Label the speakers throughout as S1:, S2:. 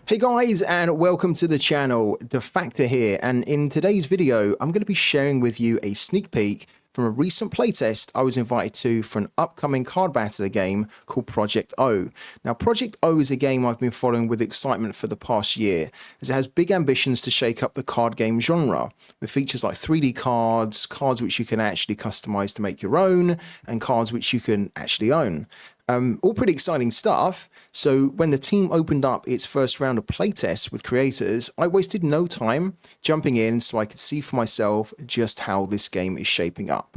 S1: Hey guys, and welcome to the channel. The Factor here, and in today's video I'm going to be sharing with you a sneak peek from a recent playtest I was invited to for an upcoming card battler game called Project O. Now Project O is a game I've been following with excitement for the past year, as it has big ambitions to shake up the card game genre, with features like 3D cards, cards which you can actually customize to make your own, and cards which you can actually own. All pretty exciting stuff. So when the team opened up its first round of playtests with creators, I wasted no time jumping in so I could see for myself just how this game is shaping up.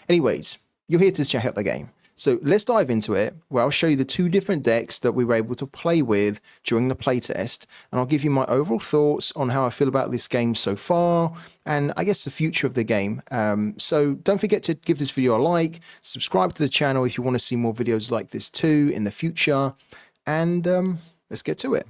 S1: Anyways, you're here to check out the game. So let's dive into it, where I'll show you the two different decks that we were able to play with during the playtest, and I'll give you my overall thoughts on how I feel about this game so far, and I guess the future of the game. So don't forget to give this video a like, subscribe to the channel if you want to see more videos like this too in the future, and let's get to it.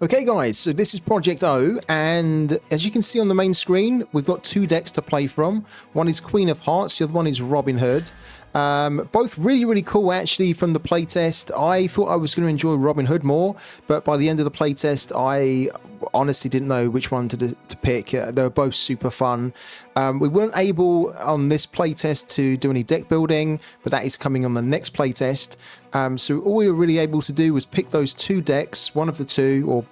S1: Okay guys, so this is Project O, and as you can see on the main screen, we've got two decks to play from. One is Queen of Hearts, the other one is Robin Hood. Both really cool actually from the playtest. I thought I was going to enjoy Robin Hood more, but by the end of the playtest, I honestly didn't know which one to pick. They were both super fun. We weren't able on this playtest to do any deck building, but that is coming on the next playtest. So all we were really able to do was pick those two decks, one of the two, or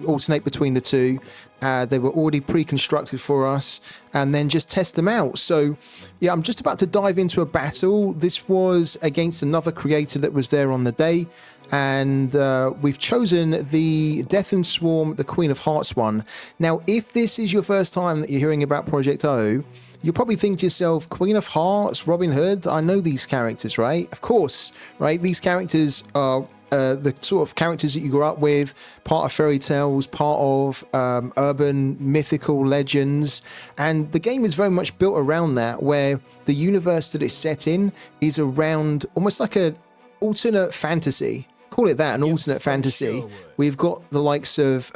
S1: alternate between the two. They were already pre-constructed for us, and then just test them out. So yeah, I'm just about to dive into a battle. This was against another creator that was there on the day, and we've chosen the Death and Swarm, the Queen of Hearts one. Now, if this is your first time that you're hearing about Project O, you'll probably think to yourself, Queen of Hearts, Robin Hood, I know these characters, right? Of course, right? These characters are the sort of characters that you grew up with, part of fairy tales, part of urban mythical legends, and the game is very much built around that, where the universe that it's set in is around almost like an alternate fantasy. Call it that, an alternate fantasy. We've got the likes of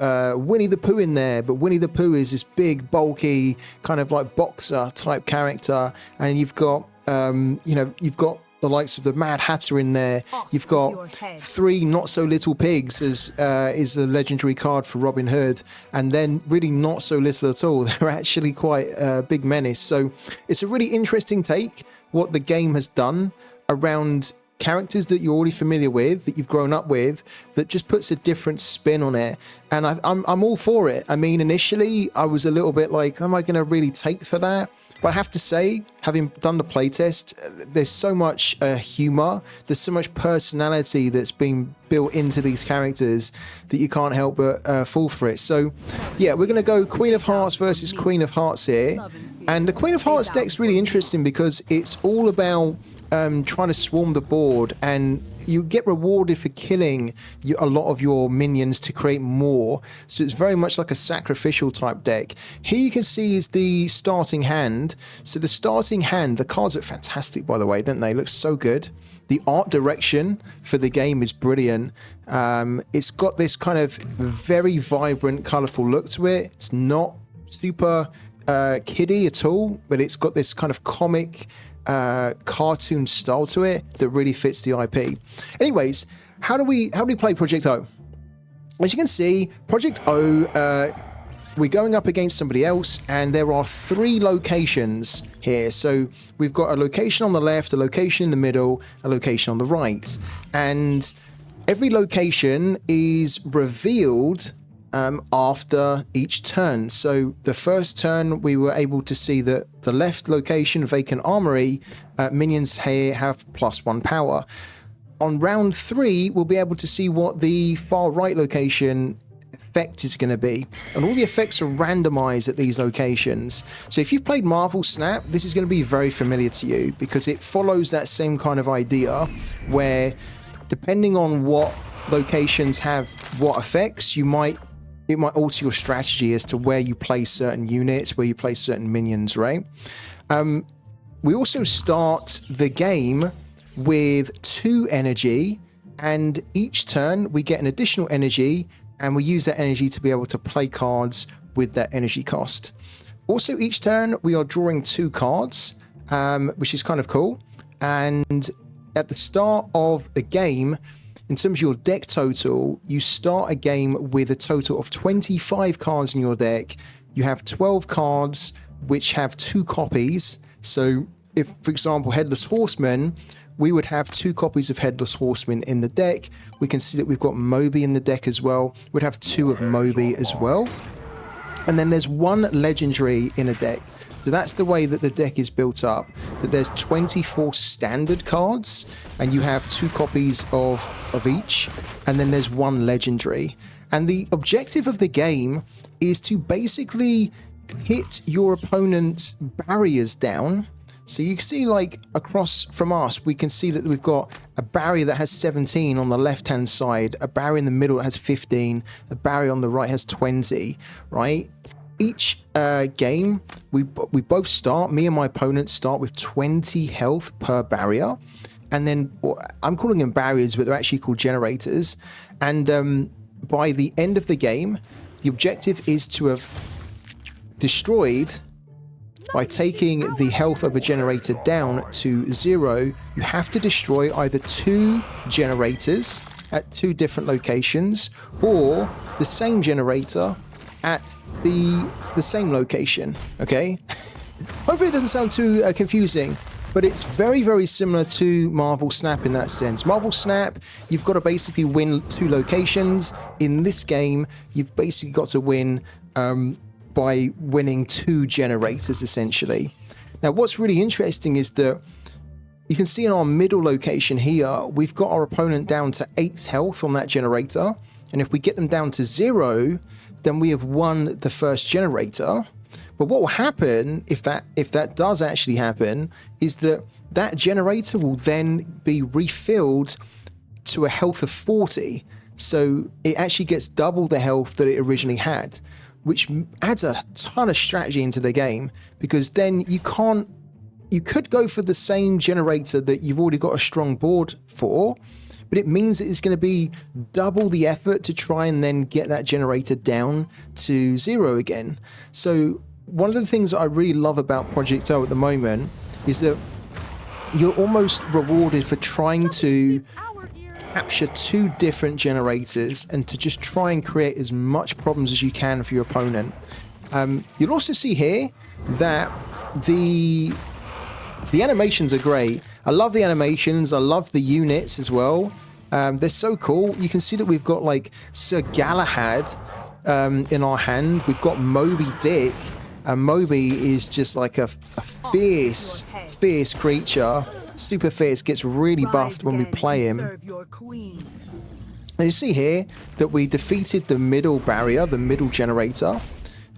S1: Winnie the Pooh in there, but Winnie the Pooh is this big, bulky, kind of like boxer type character, and you've got, you've got the likes of the Mad Hatter in there. You've got three not so little pigs, as is a legendary card for Robin Hood, and then really not so little at all. They're actually quite a big menace. So it's a really interesting take what the game has done around characters that you're already familiar with, that you've grown up with, that just puts a different spin on it, and I'm all for it. I mean, initially I was a little bit like, am I going to really take for that? But I have to say, having done the playtest, there's so much humor, there's so much personality that's been built into these characters that you can't help but fall for it. So yeah, we're going to go Queen of Hearts versus Queen of Hearts here, and the Queen of Hearts deck's really interesting because it's all about trying to swarm the board, and you get rewarded for killing a lot of your minions to create more. So it's very much like a sacrificial type deck. Here you can see is the starting hand. So the starting hand, the cards look fantastic, by the way, don't they? Look so good. The art direction for the game is brilliant. It's got this kind of very vibrant, colorful look to it. It's not super kiddie at all, but it's got this kind of comic cartoon style to it that really fits the IP. Anyways, how do we play Project O? As you can see, Project O, we're going up against somebody else, and there are three locations here. So we've got a location on the left, a location in the middle, a location on the right, and every location is revealed after each turn. So the first turn we were able to see that the left location, Vacant Armory, minions here have +1 power. On round 3 we'll be able to see what the far right location effect is going to be, and all the effects are randomized at these locations. So if you've played Marvel Snap, this is going to be very familiar to you, because it follows that same kind of idea where depending on what locations have what effects, it might alter your strategy as to where you place certain units, where you place certain minions, right? We also start the game with 2 energy, and each turn we get an additional energy, and we use that energy to be able to play cards with that energy cost. Also, each turn we are drawing 2 cards, which is kind of cool. And at the start of the game, in terms of your deck total, you start a game with a total of 25 cards in your deck. You have 12 cards which have 2 copies. So if, for example, Headless Horseman, we would have 2 copies of Headless Horseman in the deck. We can see that we've got Moby in the deck as well. We'd have 2 of Moby as well. And then there's 1 legendary in a deck. So that's the way that the deck is built up, that there's 24 standard cards and you have 2 copies of each, and then there's 1 legendary. And the objective of the game is to basically hit your opponent's barriers down. So you can see, like, across from us, we can see that we've got a barrier that has 17 on the left-hand side, a barrier in the middle that has 15, a barrier on the right has 20, right? Each game, we both start, me and my opponent start with 20 health per barrier. And then, I'm calling them barriers, but they're actually called generators. And by the end of the game, the objective is to have destroyed, by taking the health of a generator down to 0, you have to destroy either 2 generators at 2 different locations, or the same generator at the same location. Okay. Hopefully it doesn't sound too confusing, but it's very, very similar to Marvel Snap in that sense. Marvel Snap, you've got to basically win 2 locations. In this game, you've basically got to win by winning 2 generators, essentially. Now, what's really interesting is that you can see in our middle location here, we've got our opponent down to 8 health on that generator. And if we get them down to 0, then we have won the first generator. But what will happen if that does actually happen is that that generator will then be refilled to a health of 40. So it actually gets double the health that it originally had, which adds a ton of strategy into the game, because then you could go for the same generator that you've already got a strong board for, but it means that it's going to be double the effort to try and then get that generator down to 0 again. So one of the things that I really love about Project O at the moment is that you're almost rewarded for trying to capture 2 different generators and to just try and create as much problems as you can for your opponent. You'll also see here that the animations are great. I love the animations. I love the units as well. They're so cool. You can see that we've got, like, Sir Galahad in our hand. We've got Moby Dick. And Moby is just like a fierce creature. Super fierce. Gets really buffed when we play him. And you see here that we defeated the middle barrier, the middle generator.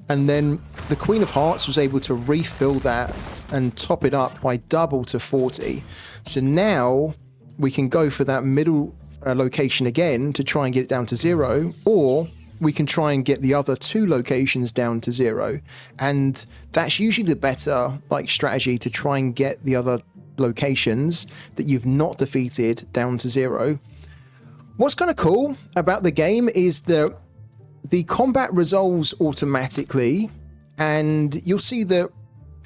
S1: And then the Queen of Hearts was able to refill that and top it up by double to 40. So now we can go for that middle location again to try and get it down to 0, or we can try and get the other 2 locations down to 0. And that's usually the better, like, strategy, to try and get the other locations that you've not defeated down to 0. What's kind of cool about the game is that the combat resolves automatically, and you'll see that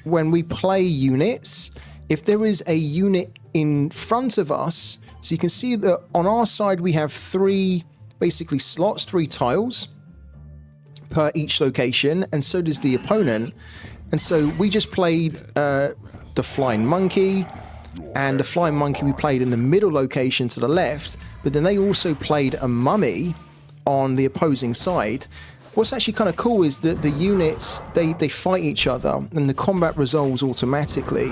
S1: when we play units, if there is a unit in front of us, so you can see that on our side we have 3 basically slots, 3 tiles per each location, and so does the opponent. And so we just played the Flying Monkey, and the Flying Monkey we played in the middle location to the left, but then they also played a mummy on the opposing side. What's actually kind of cool is that the units, they fight each other and the combat resolves automatically.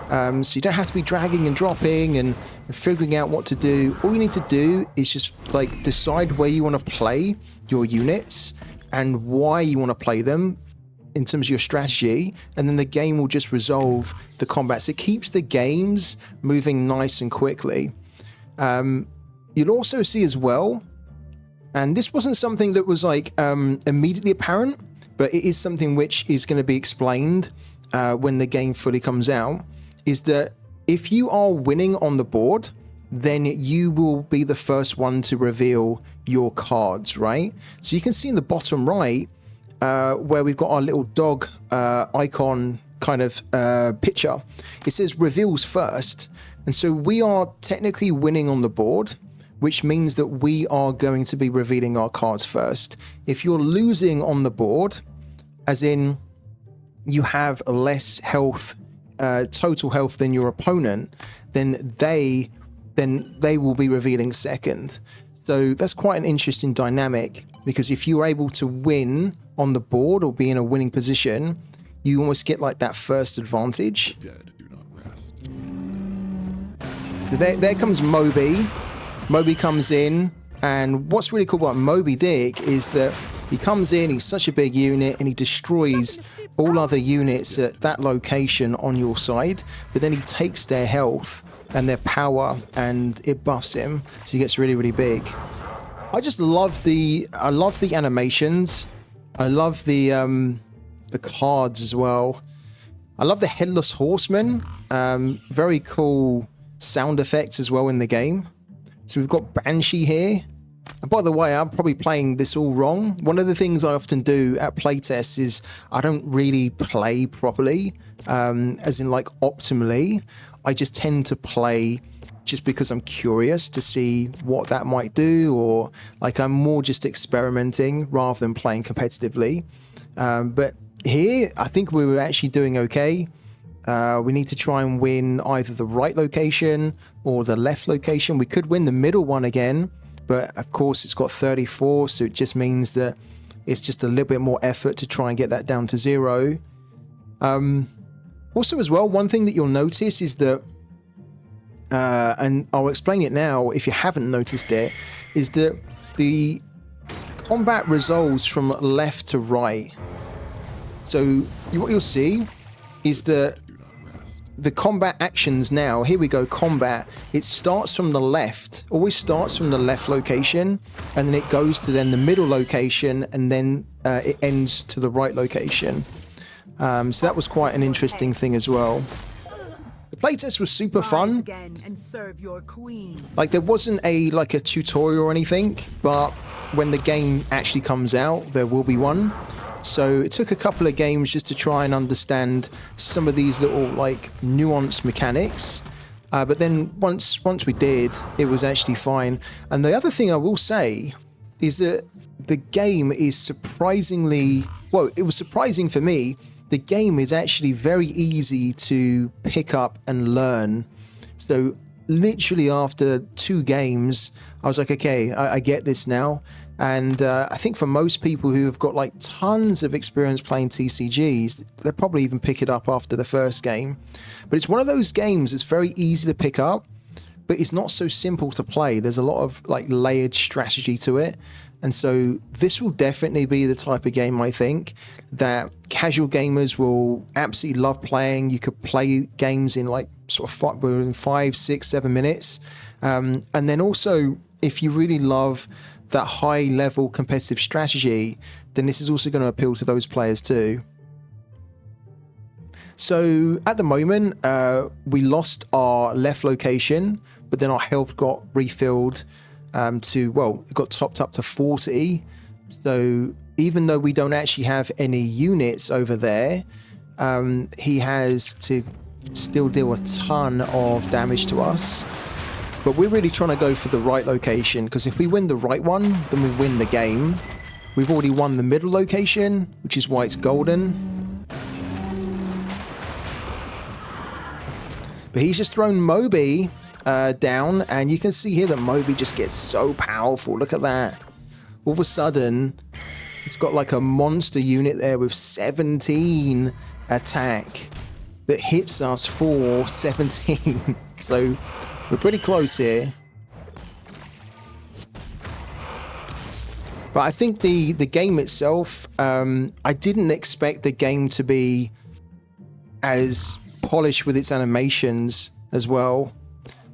S1: So you don't have to be dragging and dropping and figuring out what to do. All you need to do is just, like, decide where you want to play your units and why you want to play them in terms of your strategy, and then the game will just resolve the combat. So it keeps the games moving nice and quickly. You'll also see as well, and this wasn't something that was, like, immediately apparent, but it is something which is going to be explained when the game fully comes out, is that if you are winning on the board, then you will be the first one to reveal your cards, right? So you can see in the bottom right where we've got our little dog icon kind of picture, it says reveals first. And so we are technically winning on the board, which means that we are going to be revealing our cards first. If you're losing on the board, as in you have less health, total health than your opponent, then they will be revealing second. So that's quite an interesting dynamic, because if you're able to win on the board or be in a winning position, you almost get like that first advantage.
S2: The dead do not rest.
S1: So there comes Moby. Moby comes in, and what's really cool about Moby Dick is that he comes in, he's such a big unit, and he destroys all other units at that location on your side, but then he takes their health and their power and it buffs him, so he gets really, really big. I just love the animations. I love the cards as well. I love the Headless Horseman. Very cool sound effects as well in the game. So we've got Banshee here. And by the way, I'm probably playing this all wrong. One of the things I often do at playtests is I don't really play properly, as in like optimally. I just tend to play just because I'm curious to see what that might do, or like I'm more just experimenting rather than playing competitively. But here, I think we were actually doing okay. We need to try and win either the right location or the left location. We could win the middle one again, but of course it's got 34, so it just means that it's just a little bit more effort to try and get that down to 0. Also as well, one thing that you'll notice is that, and I'll explain it now if you haven't noticed it, is that the combat resolves from left to right. So what you'll see is that the combat actions now, here we go, combat, it starts from the left, always starts from the left location, and then it goes to then the middle location, and then it ends to the right location. So that was quite an interesting thing as well. The playtest was super fun. Like there wasn't a tutorial or anything, but when the game actually comes out, there will be one. So it took a couple of games just to try and understand some of these little like nuanced mechanics. But then once we did, it was actually fine. And the other thing I will say is that the game is surprisingly, well, it was surprising for me. The game is actually very easy to pick up and learn. So literally after 2 games, I was like, okay, I get this now. And I think for most people who have got like tons of experience playing TCGs, they'll probably even pick it up after the first game. But it's one of those games that's very easy to pick up, but it's not so simple to play. There's a lot of like layered strategy to it. And so this will definitely be the type of game, I think, that casual gamers will absolutely love playing. You could play games in like sort of 5, 6, 7 minutes. And then also, if you really love that high level competitive strategy, then this is also going to appeal to those players too. So at the moment, we lost our left location, but then our health got refilled to, well, it got topped up to 40. So even though we don't actually have any units over there, he has to still deal a ton of damage to us. But we're really trying to go for the right location, because if we win the right one, then we win the game. We've already won the middle location, which is why it's golden. But he's just thrown Moby down, and you can see here that Moby just gets so powerful. Look at that. All of a sudden, it's got like a monster unit there with 17 attack that hits us for 17. So we're pretty close here. But I think the game itself, I didn't expect the game to be as polished with its animations as well.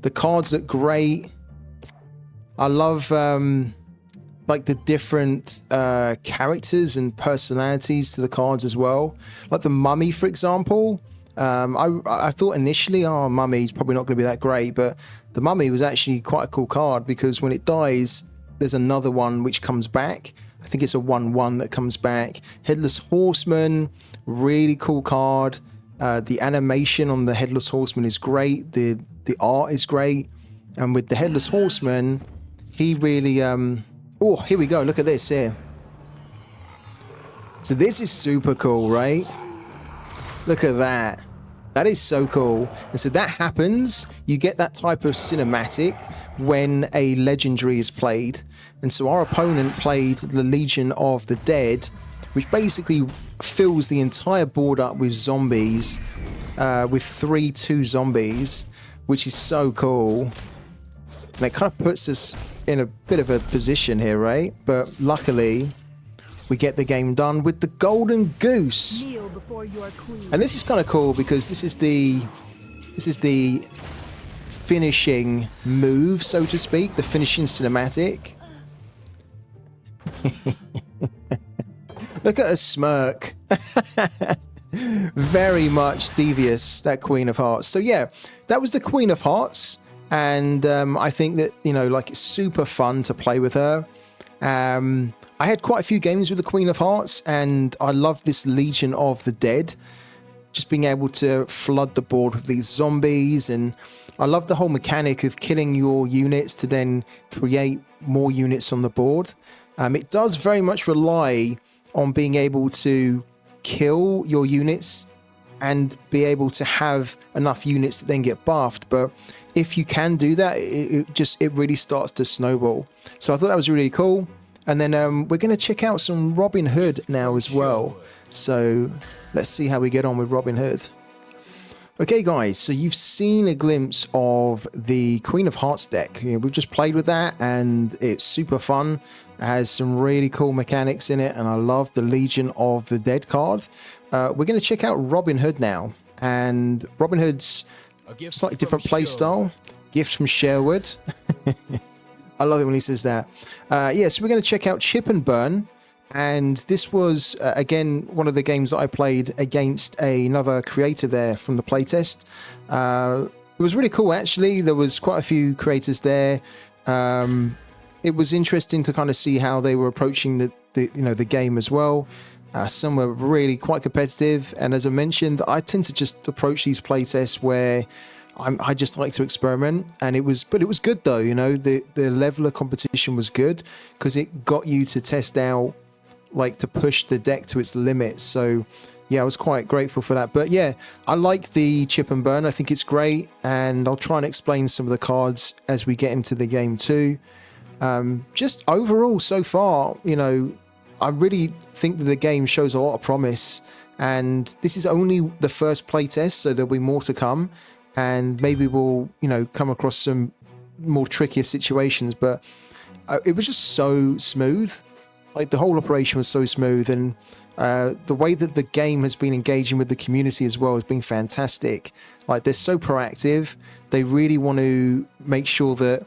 S1: The cards look great. I love like the different characters and personalities to the cards as well. Like the Mummy, for example. I thought initially, oh, Mummy's probably not going to be that great, but the Mummy was actually quite a cool card, because when it dies, there's another one which comes back. I think it's a 1/1 that comes back. Headless Horseman, really cool card. The animation on the Headless Horseman is great. The art is great. And with the Headless Horseman, he really... Oh, here we go. Look at this here. So this is super cool, right? Look at that. That is so cool. And so that happens. You get that type of cinematic when a legendary is played. And so our opponent played the Legion of the Dead, which basically fills the entire board up with zombies, with 3/2 zombies, which is so cool. And it kind of puts us in a bit of a position here, right? But luckily, we get the game done with the Golden Goose. And this is kind of cool because this is the finishing move, so to speak, the finishing cinematic. Look at her smirk. Very much devious, that Queen of Hearts. So yeah, that was the Queen of Hearts. And I think that, you know, like, it's super fun to play with her. I had quite a few games with the Queen of Hearts, and I love this Legion of the Dead. Just being able to flood the board with these zombies, and I love the whole mechanic of killing your units to then create more units on the board. It does very much rely on being able to kill your units and be able to have enough units that then get buffed. But if you can do that, it really starts to snowball. So I thought that was really cool. And then we're going to check out some Robin Hood now as well. So let's see how we get on with Robin Hood. Okay guys, so you've seen a glimpse of the Queen of Hearts deck. You know, we've just played with that and it's super fun. It has some really cool mechanics in it, and I love the Legion of the Dead card. We're going to check out Robin Hood now. And Robin Hood's slightly different play style. Gift from Sherwood. I love it when he says that. Yeah, so we're going to check out Chip and Burn. And this was, again, one of the games that I played against another creator there from the playtest. It was really cool, actually. There was quite a few creators there. It was interesting to kind of see how they were approaching the game as well. Some were really quite competitive. And as I mentioned, I tend to just approach these playtests where I just like to experiment, and it was good though. You know, the level of competition was good because it got you to test out, like, to push the deck to its limits. So yeah, I was quite grateful for that. But yeah, I like the Chip and Burn. I think it's great, and I'll try and explain some of the cards as we get into the game too. Just overall so far, you know, I really think that the game shows a lot of promise, and this is only the first playtest, so there'll be more to come. And maybe we'll, you know, come across some more trickier situations, but it was just so smooth. Like, the whole operation was so smooth, and the way that the game has been engaging with the community as well has been fantastic. Like, they're so proactive. They really want to make sure that,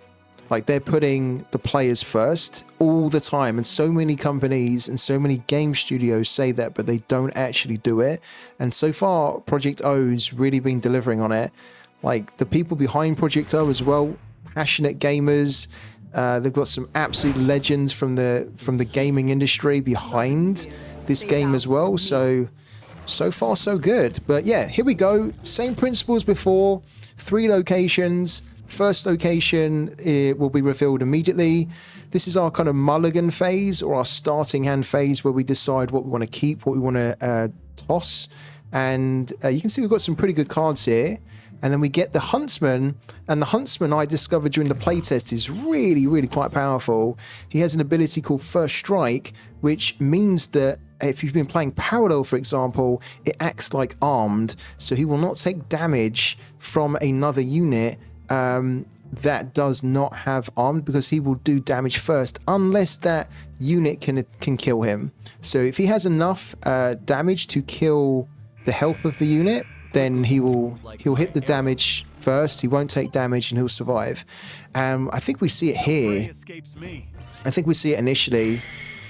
S1: like, they're putting the players first all the time. And so many companies and so many game studios say that, but they don't actually do it. And so far, Project O's really been delivering on it. Like, the people behind Project O as well, passionate gamers. They've got some absolute legends from the gaming industry behind this game as well. So far so good. But yeah, here we go. Same principles before. 3 locations. First location, it will be revealed immediately. This is our kind of mulligan phase, or our starting hand phase, where we decide what we want to keep, what we want to toss. And you can see we've got some pretty good cards here. And then we get the Huntsman, and the Huntsman I discovered during the playtest is really, really quite powerful. He has an ability called First Strike, which means that if you've been playing Parallel, for example, it acts like armed. So he will not take damage from another unit that does not have armed, because he will do damage first unless that unit can kill him. So if he has enough damage to kill the health of the unit, then he'll hit the damage first. He won't take damage and he'll survive. I think we see it here. I think we see it initially.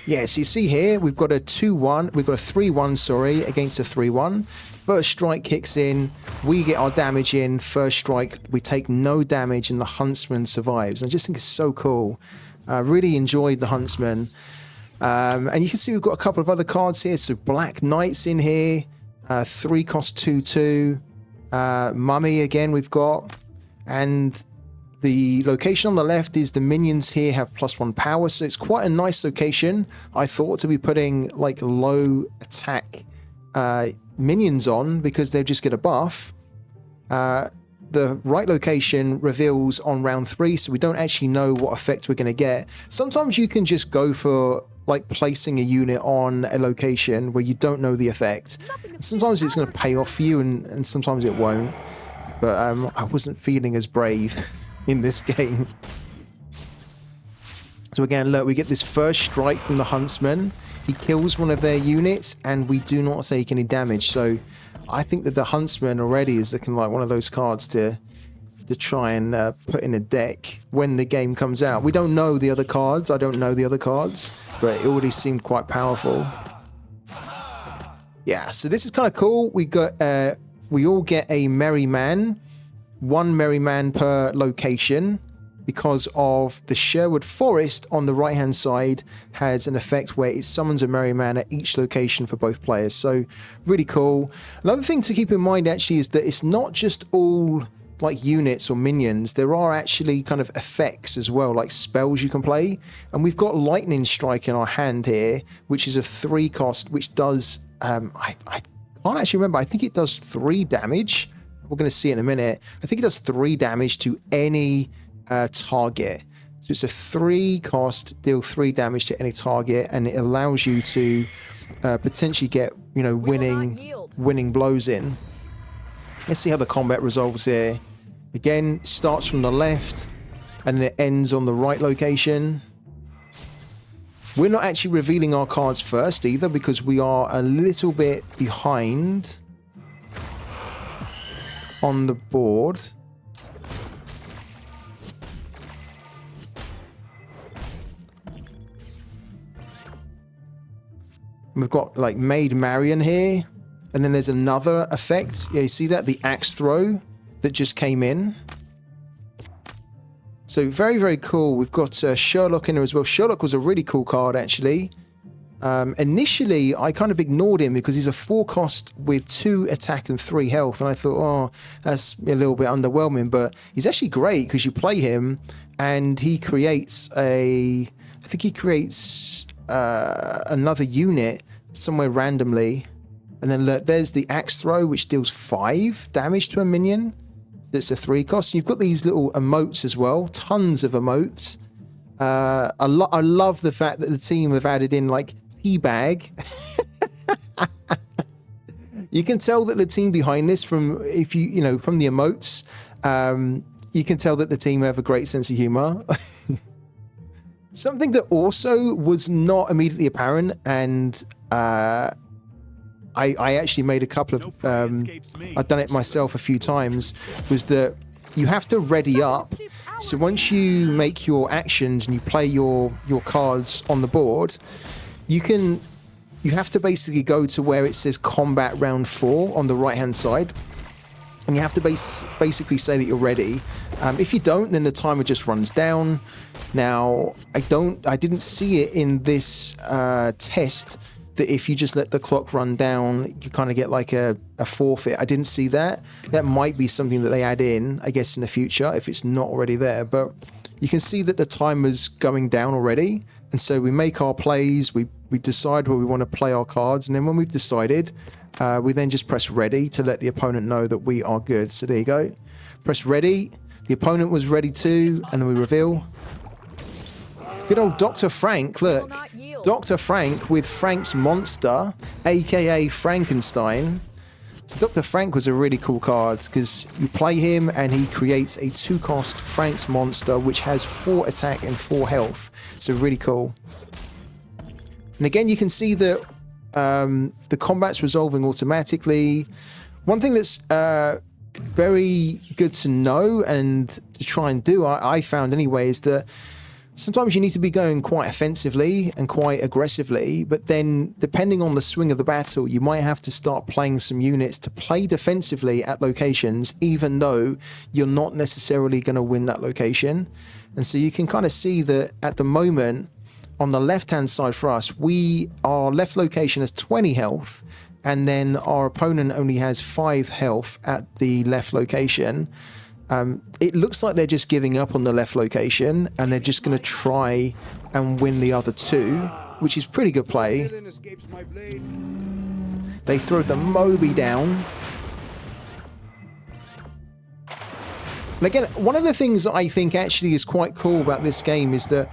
S1: Yeah, so you see here we've got a 2-1. We've got a 3-1, sorry, against a 3-1. First Strike kicks in, we get our damage in. First Strike, we take no damage, and the Huntsman survives. I just think it's so cool. I really enjoyed the Huntsman. And you can see we've got a couple of other cards here. So Black Knight's in here, 3 cost 2/2. Mummy again we've got, and The location on the left is the minions here have +1 power, so it's quite a nice location, I thought, to be putting like low attack minions on, because they just get a buff. The right location reveals on round 3, so we don't actually know what effect we're going to get. Sometimes you can just go for like placing a unit on a location where you don't know the effect. Sometimes it's going to pay off for you, and sometimes it won't. But I wasn't feeling as brave in this game. So again, look, we get this first strike from the Huntsman. He kills one of their units, and we do not take any damage. So I think that the Huntsman already is looking like one of those cards to try and put in a deck when the game comes out. We don't know the other cards. I don't know the other cards, but it already seemed quite powerful. Yeah, so this is kind of cool. We all get a Merry Man, 1 Merry Man per location, because of the Sherwood Forest on the right hand side has an effect where it summons a Merry Man at each location for both players. So really cool. Another thing to keep in mind actually is that it's not just all like units or minions. There are actually kind of effects as well, like spells you can play. And we've got Lightning Strike in our hand here, which is a 3 cost, which does, I can't actually remember, I think it does 3 damage. We're going to see in a minute. I think it does 3 damage to any target. So it's a 3 cost, deal 3 damage to any target, and it allows you to potentially get, you know, winning blows in. Let's see how the combat resolves here. Again, starts from the left and then it ends on the right location. We're not actually revealing our cards first either, because we are a little bit behind on the board. We've got like Maid Marian here, and then there's another effect. Yeah, you see that? The axe throw that just came in. So very, very cool. We've got Sherlock in there as well. Sherlock was a really cool card, actually. Initially, I kind of ignored him because he's a 4 cost with 2 attack and 3 health. And I thought, oh, that's a little bit underwhelming. But he's actually great because you play him and he creates I think he creates another unit somewhere randomly. And then look, there's the axe throw, which deals 5 damage to a minion. It's a 3 cost. You've got these little emotes as well, tons of emotes. I love the fact that the team have added in like teabag. You can tell that the team behind this, from from the emotes, you can tell that the team have a great sense of humor. Something that also was not immediately apparent, and I actually made a couple of, I've done it myself a few times, was that you have to ready up. So once you make your actions and you play your cards on the board, you have to basically go to where it says combat round 4 on the right hand side. And you have to basically say that you're ready. If you don't, then the timer just runs down. Now, I didn't see it in this test, that if you just let the clock run down, you kind of get like a forfeit. I didn't see that. That might be something that they add in, I guess, in the future, if it's not already there. But you can see that the timer's going down already. And so we make our plays, we decide where we want to play our cards. And then when we've decided, we then just press ready to let the opponent know that we are good. So there you go. Press ready. The opponent was ready too. And then we reveal. Good old Dr. Frank, look. Dr. Frank with Frank's Monster, aka Frankenstein. So Dr. Frank was a really cool card because you play him and he creates a 2 cost Frank's Monster, which has 4 attack and 4 health. So really cool. And again, you can see that the combat's resolving automatically. One thing that's very good to know and to try and do, I found anyway, is that sometimes you need to be going quite offensively and quite aggressively, but then depending on the swing of the battle, you might have to start playing some units to play defensively at locations, even though you're not necessarily going to win that location. And so you can kind of see that at the moment, on the left-hand side for us, our left location has 20 health, and then our opponent only has 5 health at the left location. It looks like they're just giving up on the left location and they're just going to try and win the other two, which is pretty good play. They throw the Moby down. And again, one of the things that I think actually is quite cool about this game is that,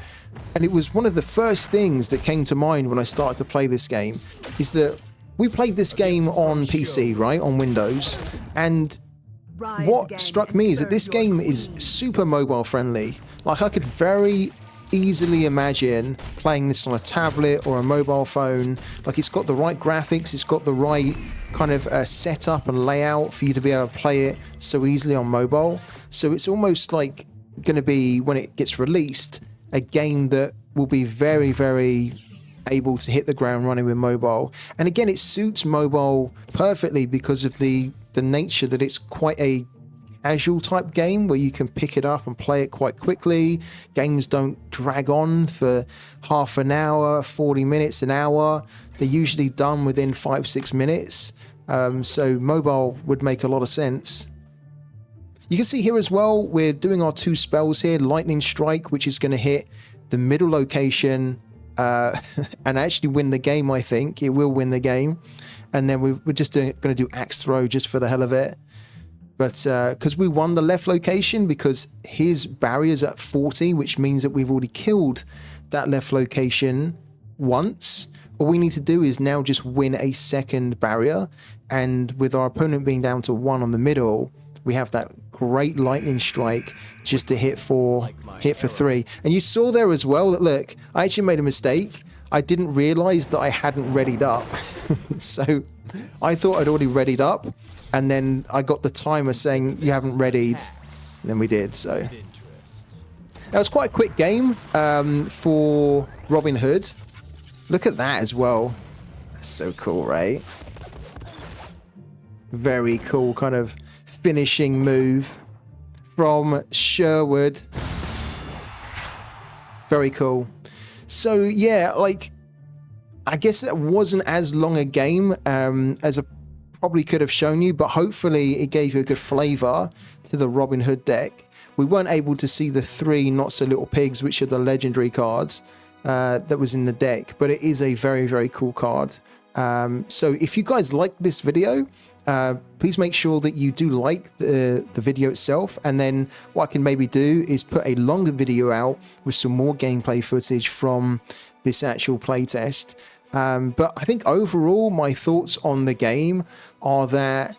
S1: and it was one of the first things that came to mind when I started to play this game, is that we played this game on PC, right, on Windows, and what struck me is that this game is super mobile friendly. Like, I could very easily imagine playing this on a tablet or a mobile phone. Like, it's got the right graphics, it's got the right kind of setup and layout for you to be able to play it so easily on mobile. So it's almost like going to be, when it gets released, a game that will be very, very able to hit the ground running with mobile. And again, it suits mobile perfectly because of the nature that it's quite a casual type game where you can pick it up and play it quite quickly. Games don't drag on for half an hour, 40 minutes, an hour. They're usually done within 5-6 minutes. So mobile would make a lot of sense. You can see here as well, we're doing our 2 spells here. Lightning Strike, which is going to hit the middle location and actually win the game, I think. It will win the game. And then we're just going to do Axe Throw just for the hell of it. But because we won the left location, because his barrier's at 40, which means that we've already killed that left location once. All we need to do is now just win a second barrier. And with our opponent being down to 1 on the middle, we have that great Lightning Strike just to hit for 3. And you saw there as well that, look, I actually made a mistake. I didn't realize that I hadn't readied up. So I thought I'd already readied up, and then I got the timer saying you haven't readied, and then we did. So that was quite a quick game for Robin Hood. Look at that as well. That's so cool, right? Very cool kind of finishing move from Sherwood. Very cool. So yeah, like, I guess it wasn't as long a game as I probably could have shown you, but hopefully it gave you a good flavor to the Robin Hood deck. We weren't able to see the 3 Not So Little Pigs, which are the legendary cards that was in the deck, but it is a very, very cool card. So if you guys like this video, please make sure that you do like the video itself, and then what I can maybe do is put a longer video out with some more gameplay footage from this actual playtest. But I think overall my thoughts on the game are that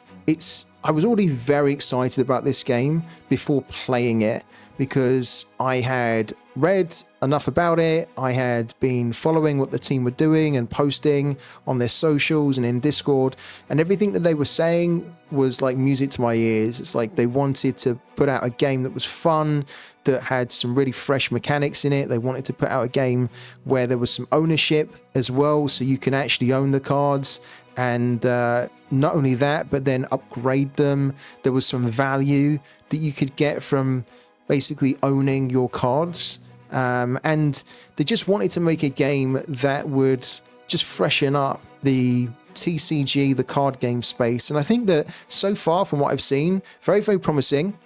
S1: I was already very excited about this game before playing it, because I had read enough about it. I had been following what the team were doing and posting on their socials and in Discord, and everything that they were saying was like music to my ears. It's like they wanted to put out a game that was fun, that had some really fresh mechanics in it. They wanted to put out a game where there was some ownership as well, so you can actually own the cards, and not only that, but then upgrade them. There was some value that you could get from basically owning your cards, and they just wanted to make a game that would just freshen up the TCG, the card game space. And I think that so far from what I've seen, very, very promising.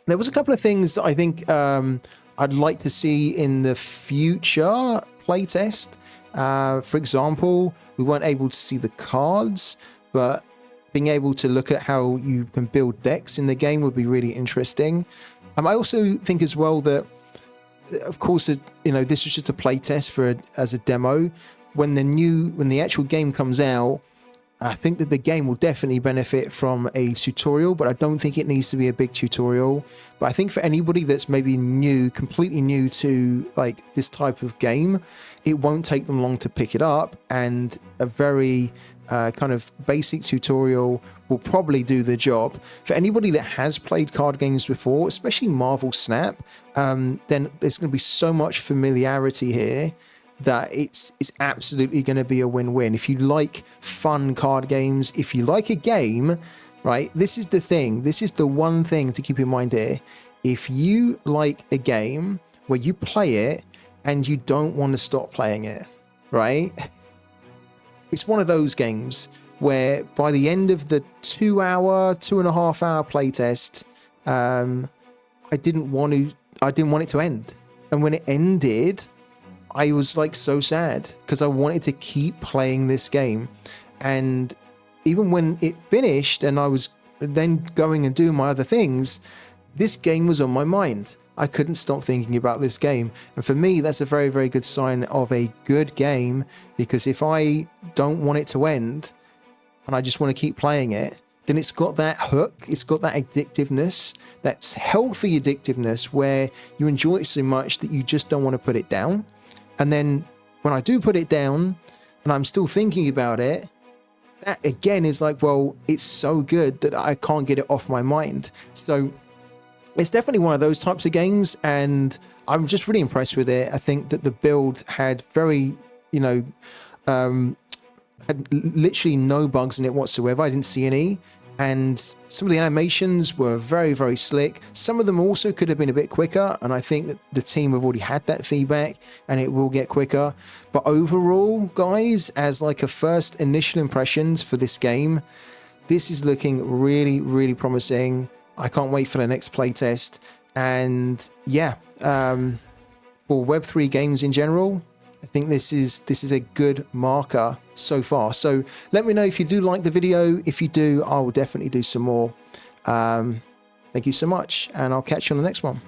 S1: There was a couple of things that I think I'd like to see in the future playtest. For example, we weren't able to see the cards, but being able to look at how you can build decks in the game would be really interesting. I also think as well that, of course, this was just a playtest as a demo. When the actual game comes out, I think that the game will definitely benefit from a tutorial, but I don't think it needs to be a big tutorial. But I think for anybody that's maybe completely new to like this type of game, it won't take them long to pick it up, and a very kind of basic tutorial will probably do the job. For anybody that has played card games before, especially Marvel Snap, then there's going to be so much familiarity here that it's absolutely going to be a win-win. If you like fun card games, if you like a game, right, this is the thing. This is the one thing to keep in mind here. If you like a game where you play it and you don't want to stop playing it, right? It's one of those games where by the end of the 2.5 hour playtest, I didn't want it to end. And when it ended, I was like so sad because I wanted to keep playing this game. And even when it finished and I was then going and doing my other things, this game was on my mind. I couldn't stop thinking about this game. And for me, that's a very, very good sign of a good game, because if I don't want it to end and I just want to keep playing it, then it's got that hook, it's got that addictiveness, that's healthy addictiveness where you enjoy it so much that you just don't want to put it down. And then when I do put it down and I'm still thinking about it, that again is like, well, it's so good that I can't get it off my mind. So it's definitely one of those types of games, and I'm just really impressed with it. I think that the build had very, had literally no bugs in it whatsoever. I didn't see any. And some of the animations were very, very slick. Some of them also could have been a bit quicker, and I think that the team have already had that feedback and it will get quicker. But overall, guys, as like a first initial impressions for this game, this is looking really, really promising. I can't wait for the next playtest. And yeah, for Web3 games in general, I think this is a good marker so far. So let me know if you do like the video. If you do, I will definitely do some more. Thank you so much, and I'll catch you on the next one.